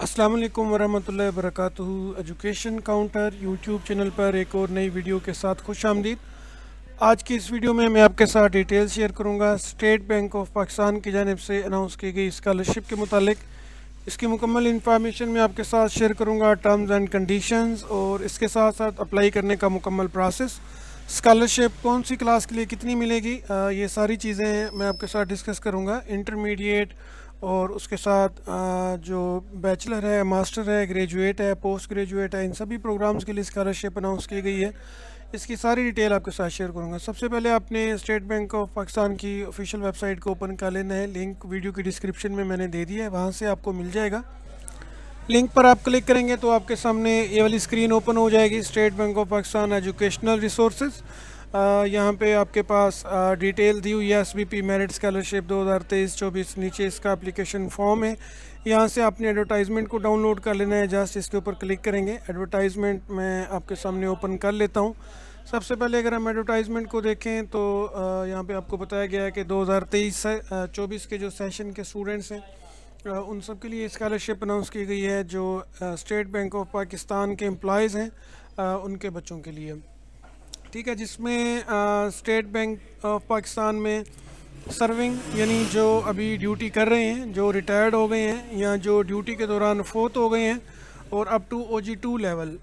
अस्सलाम वालेकुम वरहमतुल्लाहि वबरकातुहू। एजुकेशन काउंटर यूट्यूब चैनल पर एक और नई वीडियो के साथ खुश आमदीद। आज की इस वीडियो में मैं आपके साथ डिटेल शेयर करूंगा स्टेट बैंक ऑफ पाकिस्तान की जानिब से अनाउंस की गई स्कॉलरशिप के मुतालिक। इसकी मुकम्मल इंफॉर्मेशन मैं आपके साथ शेयर करूंगा, टर्म्स एंड कंडीशंस और इसके साथ साथ अप्लाई करने का मुकम्मल प्रोसेस। स्कॉलरशिप कौन सी क्लास के लिए कितनी मिलेगी, ये सारी चीज़ें मैं आपके साथ डिस्कस करूंगा। इंटरमीडिएट और उसके साथ जो बैचलर है, मास्टर है, ग्रेजुएट है, पोस्ट ग्रेजुएट है, इन सभी प्रोग्राम्स के लिए स्कॉलरशिप अनाउंस की गई है। इसकी सारी डिटेल आपके साथ शेयर करूंगा। सबसे पहले आपने स्टेट बैंक ऑफ पाकिस्तान की ऑफिशियल वेबसाइट को ओपन कर लेना है। लिंक वीडियो की डिस्क्रिप्शन में मैंने दे दिया है, वहाँ से आपको मिल जाएगा। लिंक पर आप क्लिक करेंगे तो आपके सामने ये वाली स्क्रीन ओपन हो जाएगी, state Bank of Pakistan educational resources. यहाँ पे आपके पास डिटेल दी हुई है, SBP मेरिट स्कॉलरशिप 2023-24। नीचे इसका एप्लीकेशन फॉर्म है, यहाँ से आपने एडवर्टाइजमेंट को डाउनलोड कर लेना है। जस्ट इसके ऊपर क्लिक करेंगे। एडवर्टाइजमेंट मैं आपके सामने ओपन कर लेता हूँ। सबसे पहले अगर हम एडवर्टाइजमेंट को देखें तो यहाँ पे आपको बताया गया है कि 2023 से 24 के जो सेशन के स्टूडेंट्स हैं उन सब के लिए स्कॉलरशिप अनाउंस की गई है। जो स्टेट बैंक ऑफ पाकिस्तान के एम्प्लॉयज़ हैं उनके बच्चों के लिए, ठीक है। जिसमें स्टेट बैंक ऑफ पाकिस्तान में सर्विंग यानी जो अभी ड्यूटी कर रहे हैं, जो रिटायर्ड हो गए हैं या जो ड्यूटी के दौरान फोत हो गए हैं, और अप टू OG2 लेवल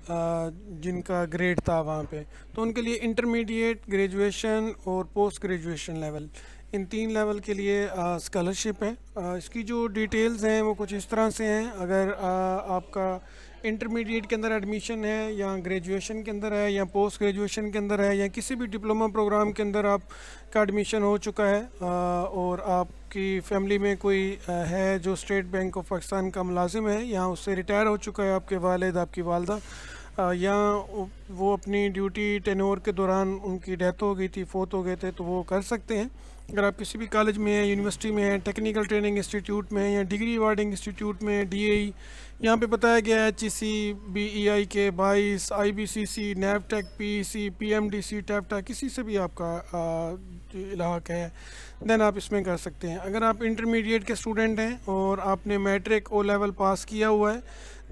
जिनका ग्रेड था वहाँ पे, तो उनके लिए इंटरमीडिएट, ग्रेजुएशन और पोस्ट ग्रेजुएशन लेवल, इन 3 लेवल के लिए स्कॉलरशिप है। इसकी जो डिटेल्स हैं वो कुछ इस तरह से हैं। अगर आपका इंटरमीडिएट के अंदर एडमिशन है या ग्रेजुएशन के अंदर है या पोस्ट ग्रेजुएशन के अंदर है या किसी भी डिप्लोमा प्रोग्राम के अंदर आपका एडमिशन हो चुका है और आपकी फैमिली में कोई है जो स्टेट बैंक ऑफ पाकिस्तान का मुलाजिम है या उससे रिटायर हो चुका है, आपके वालिद, आपकी वालदा, या वो अपनी ड्यूटी टेन्योर के दौरान उनकी डेथ हो गई थी, फोत हो गए थे, तो वो कर सकते हैं। अगर आप किसी भी कॉलेज में हैं, यूनिवर्सिटी में हैं, टेक्निकल ट्रेनिंग इंस्टीट्यूट में हैं या डिग्री अवार्डिंग इंस्टीट्यूट में, DAE, यहाँ पे बताया गया है HEC, BEI के 22, IBCC, NAVTEC, PEC, PMDC, टैप्टा, किसी से भी आपका इलाक़ है, देन आप इसमें कर सकते हैं। अगर आप इंटरमीडिएट के स्टूडेंट हैं और आपने मैट्रिक O लेवल पास किया हुआ है,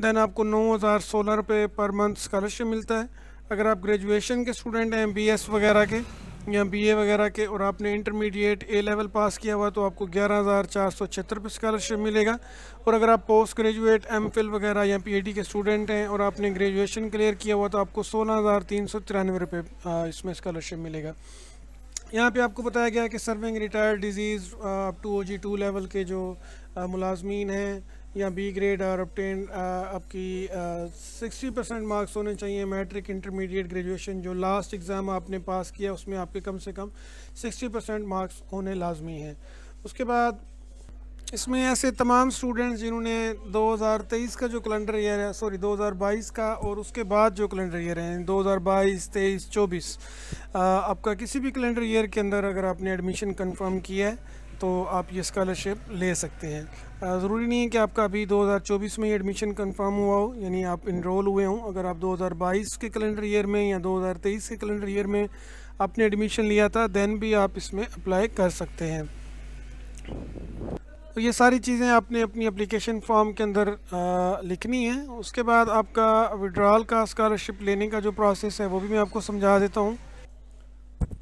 देन आपको 9,016 रुपये पर मंथ स्कॉलरशिप मिलता है। अगर आप ग्रेजुएशन के स्टूडेंट हैं, BS वगैरह के या BA वगैरह के, और आपने इंटरमीडिएट A लेवल पास किया हुआ, तो आपको 11,476 रुपये स्कॉलरशिप मिलेगा। और अगर आप पोस्ट ग्रेजुएट, MPhil वगैरह या PhD के स्टूडेंट हैं और आपने ग्रेजुएशन क्लियर किया हुआ, तो आपको 16,393 रुपये इसमें स्कॉलरशिप मिलेगा। यहाँ पे आपको बताया गया कि serving retired diseases up to OG2 level के जो मुलाजमीन हैं या B ग्रेड और ऑब्टेन आपकी 60% मार्क्स होने चाहिए। मैट्रिक, इंटरमीडिएट, ग्रेजुएशन जो लास्ट एग्ज़ाम आपने पास किया उसमें आपके कम से कम 60% मार्क्स होने लाजमी हैं। उसके बाद इसमें ऐसे तमाम स्टूडेंट्स जिन्होंने 2023 का जो कैलेंडर ईयर है, 2022 का और उसके बाद जो कैलेंडर ईयर है 2022, 23, 24, आपका किसी भी कैलेंडर ईयर के अंदर अगर आपने एडमिशन कंफर्म किया है तो आप ये स्कॉलरशिप ले सकते हैं। ज़रूरी नहीं है कि आपका अभी 2024 में ही एडमिशन कंफर्म हुआ हो, यानी आप इनरोल हुए हों। अगर आप 2022 के कैलेंडर ईयर में या 2023 के कैलेंडर ईयर में आपने एडमिशन लिया था, देन भी आप इसमें अप्लाई कर सकते हैं। तो ये सारी चीज़ें आपने अपनी एप्लीकेशन फॉर्म के अंदर लिखनी है। उसके बाद आपका विड्रॉल का स्कॉलरशिप लेने का जो प्रोसेस है वो भी मैं आपको समझा देता हूँ।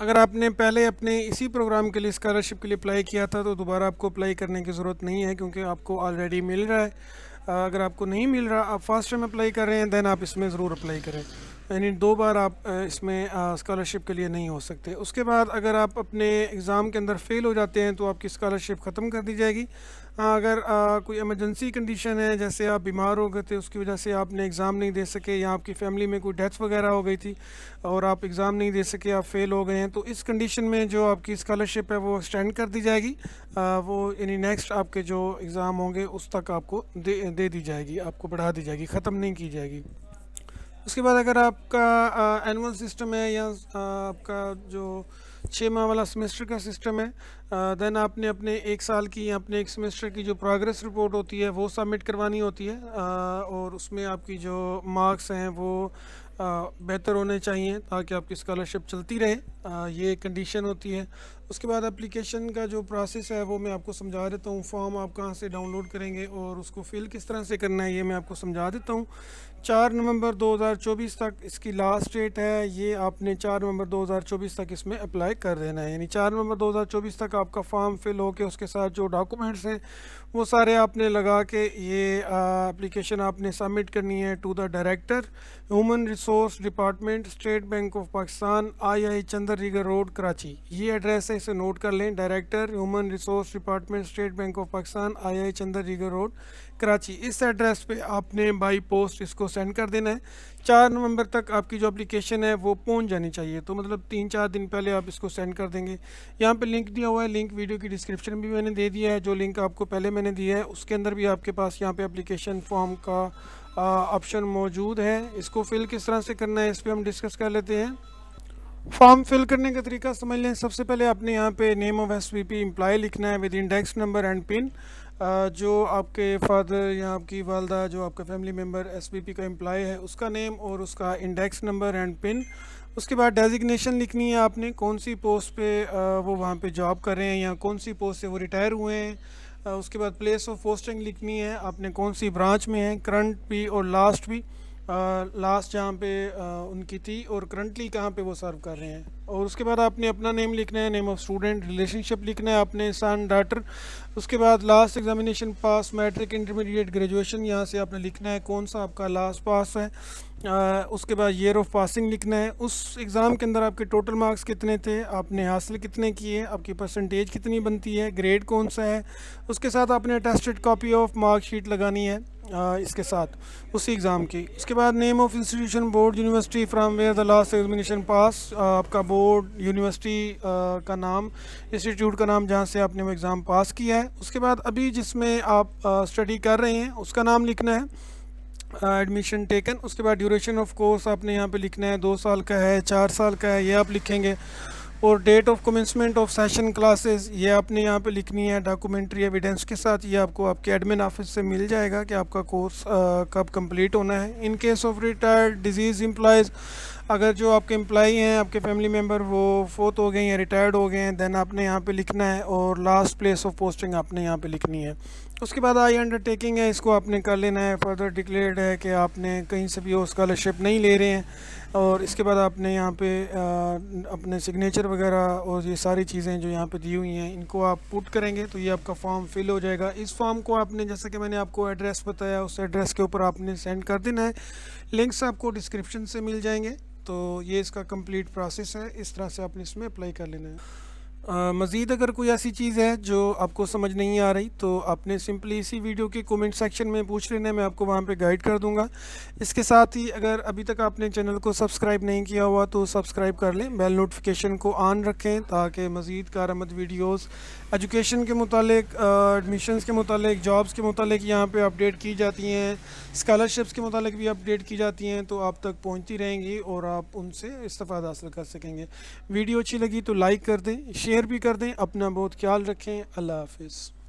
अगर आपने पहले अपने इसी प्रोग्राम के लिए स्कॉलरशिप के लिए अप्लाई किया था तो दोबारा आपको अप्लाई करने की ज़रूरत नहीं है, क्योंकि आपको ऑलरेडी मिल रहा है। अगर आपको नहीं मिल रहा, आप फर्स्ट टाइम अप्लाई कर रहे हैं, देन आप इसमें ज़रूर अप्लाई करें, यानी 2 बार आप इसमें स्कॉलरशिप के लिए नहीं हो सकते। उसके बाद अगर आप अपने एग्ज़ाम के अंदर फ़ेल हो जाते हैं तो आपकी स्कॉलरशिप ख़त्म कर दी जाएगी। अगर कोई एमरजेंसी कंडीशन है, जैसे आप बीमार हो गए थे, उसकी वजह से आपने एग्ज़ाम नहीं दे सके, या आपकी फ़ैमिली में कोई डेथ वगैरह हो गई थी और आप एग्ज़ाम नहीं दे सके, आप फ़ेल हो गए हैं, तो इस कंडीशन में जो आपकी स्कॉलरशिप है वो एक्सटेंड कर दी जाएगी। वो यानी नेक्स्ट आपके जो एग्ज़ाम होंगे उस तक आपको दे दी जाएगी, आपको बढ़ा दी जाएगी, ख़त्म नहीं की जाएगी। उसके बाद अगर आपका एनुअल सिस्टम है या आपका जो 6 माह वाला सेमेस्टर का सिस्टम है, देन आपने अपने 1 साल की या अपने 1 सेमेस्टर की जो प्रोग्रेस रिपोर्ट होती है वो सबमिट करवानी होती है, और उसमें आपकी जो मार्क्स हैं वो बेहतर होने चाहिए ताकि आपकी स्कॉलरशिप चलती रहे। ये कंडीशन होती है। उसके बाद एप्लीकेशन का जो प्रोसेस है वो मैं आपको समझा देता हूँ। फॉर्म आप कहाँ से डाउनलोड करेंगे और उसको फिल किस तरह से करना है ये मैं आपको समझा देता हूँ। 4 नवंबर 2024 तक इसकी लास्ट डेट है। ये आपने 4 नवंबर 2024 तक इसमें अप्लाई कर देना है, यानी 4 नवंबर 2024 तक आपका फॉर्म फिल होके उसके साथ जो डॉक्यूमेंट्स हैं वो सारे आपने लगा के ये एप्लीकेशन आपने सबमिट करनी है to the director human resource department, State Bank of Pakistan, I Chundrigar Road, Karachi. ये एड्रेस है, इसे नोट कर लें। Director human resource department, State Bank of Pakistan, I Chundrigar Road, Karachi. इस एड्रेस पे आपने बाई पोस्ट इसको सेंड कर देना है। 4 नवंबर तक आपकी जो एप्लीकेशन है वो पहुंच जानी चाहिए, तो मतलब 3-4 दिन पहले आप इसको सेंड कर देंगे। यहाँ पे लिंक दिया हुआ है, लिंक वीडियो की डिस्क्रिप्शन भी मैंने दे दिया है। जो लिंक आपको पहले मैंने दिया है उसके अंदर भी आपके पास यहाँ पे एप्लीकेशन फॉर्म का ऑप्शन मौजूद है। इसको फिल किस तरह से करना है इस पर हम डिस्कस कर लेते हैं। फॉर्म फिल करने का तरीका समझ लें। सबसे पहले आपने यहाँ पे नेम ऑफ एसवीपी एम्प्लॉय लिखना है with index number and pin. जो आपके फादर या आपकी वालदा, जो आपका फैमिली मेम्बर एसवीपी का एम्प्लॉय है, उसका नेम और उसका इंडेक्स नंबर एंड पिन। उसके बाद डेजिग्नेशन लिखनी है आपने, कौन सी पोस्ट पे वो वहाँ पे जॉब कर रहे हैं या कौन सी पोस्ट से वो रिटायर हुए हैं। उसके बाद प्लेस ऑफ पोस्टिंग लिखनी है आपने, कौन सी ब्रांच में है, करंट भी और लास्ट भी। लास्ट जहाँ पे उनकी थी और करंटली कहाँ पे वो सर्व कर रहे हैं। और उसके बाद आपने अपना नेम लिखना है, नेम ऑफ स्टूडेंट, रिलेशनशिप लिखना है आपने सन डॉटर। उसके बाद last examination pass, matric, intermediate, graduation, यहाँ से आपने लिखना है कौन सा आपका लास्ट पास है। उसके बाद ईयर ऑफ पासिंग लिखना है, उस एग्ज़ाम के अंदर आपके टोटल मार्क्स कितने थे, आपने हासिल कितने किए, आपकी परसेंटेज कितनी बनती है, ग्रेड कौन सा है। उसके साथ आपने अटेस्टेड कॉपी ऑफ मार्कशीट लगानी है इसके साथ उसी एग्ज़ाम की। उसके बाद name of institution, board, university from where the last examination pass, आपका बोर्ड, यूनिवर्सिटी का नाम, इंस्टीट्यूट का नाम जहाँ से आपने वो एग्ज़ाम पास किया है। उसके बाद अभी जिसमें आप स्टडी कर रहे हैं उसका नाम लिखना है, एडमिशन टेकन। उसके बाद ड्यूरेशन ऑफ कोर्स आपने यहाँ पे लिखना है, 2 साल का है, 4 साल का है, ये आप लिखेंगे। और date of commencement of session classes ये आपने यहाँ पे लिखनी है डॉक्यूमेंट्री एविडेंस के साथ। ये आपको आपके एडमिन ऑफिस से मिल जाएगा कि आपका कोर्स कब कंप्लीट होना है। In case of retired disease employees, अगर जो आपके एम्प्लॉई हैं, आपके फैमिली मेम्बर, वो फोत हो गए या रिटायर्ड हो गए हैं, देन आपने यहाँ पे लिखना है। और लास्ट प्लेस ऑफ पोस्टिंग आपने यहाँ पे लिखनी है। उसके बाद आई अंडरटेकिंग है, इसको आपने कर लेना है। फर्दर डिक्लेयर्ड है कि आपने कहीं से भी वो स्कॉलरशिप नहीं ले रहे हैं। और इसके बाद आपने यहाँ पे अपने सिग्नेचर वगैरह और ये सारी चीज़ें जो यहाँ पे दी हुई हैं इनको आप पुट करेंगे तो ये आपका फॉर्म फिल हो जाएगा। इस फॉर्म को आपने, जैसे कि मैंने आपको एड्रेस बताया, उस एड्रेस के ऊपर आपने सेंड कर देना है। लिंक्स आपको डिस्क्रिप्शन से मिल जाएंगे। तो ये इसका कंप्लीट प्रोसेस है, इस तरह से आपने इसमें अप्लाई कर लेना है। मज़ीद अगर कोई ऐसी चीज़ है जो आपको समझ नहीं आ रही तो आपने सिंपली इसी वीडियो के कमेंट सेक्शन में पूछ लेना है, मैं आपको वहाँ पे गाइड कर दूँगा। इसके साथ ही अगर अभी तक आपने चैनल को सब्सक्राइब नहीं किया हुआ तो सब्सक्राइब कर लें, बेल नोटिफिकेशन को ऑन रखें ताकि मज़ीद कारआमद वीडियोस एजुकेशन के मुतालिक, एडमिशन्स के मुतालिक, जॉब्स के मुतालिक यहाँ पे अपडेट की जाती हैं, स्कॉलरशिप्स के मुतालिक भी अपडेट की जाती हैं, तो आप तक पहुँचती रहेंगी और आप उनसे इस्तेफ़ादा हासिल कर सकेंगे। वीडियो अच्छी लगी तो लाइक कर दें, शेयर भी कर दें। अपना बहुत ख्याल रखें। अल्लाह हाफिज़।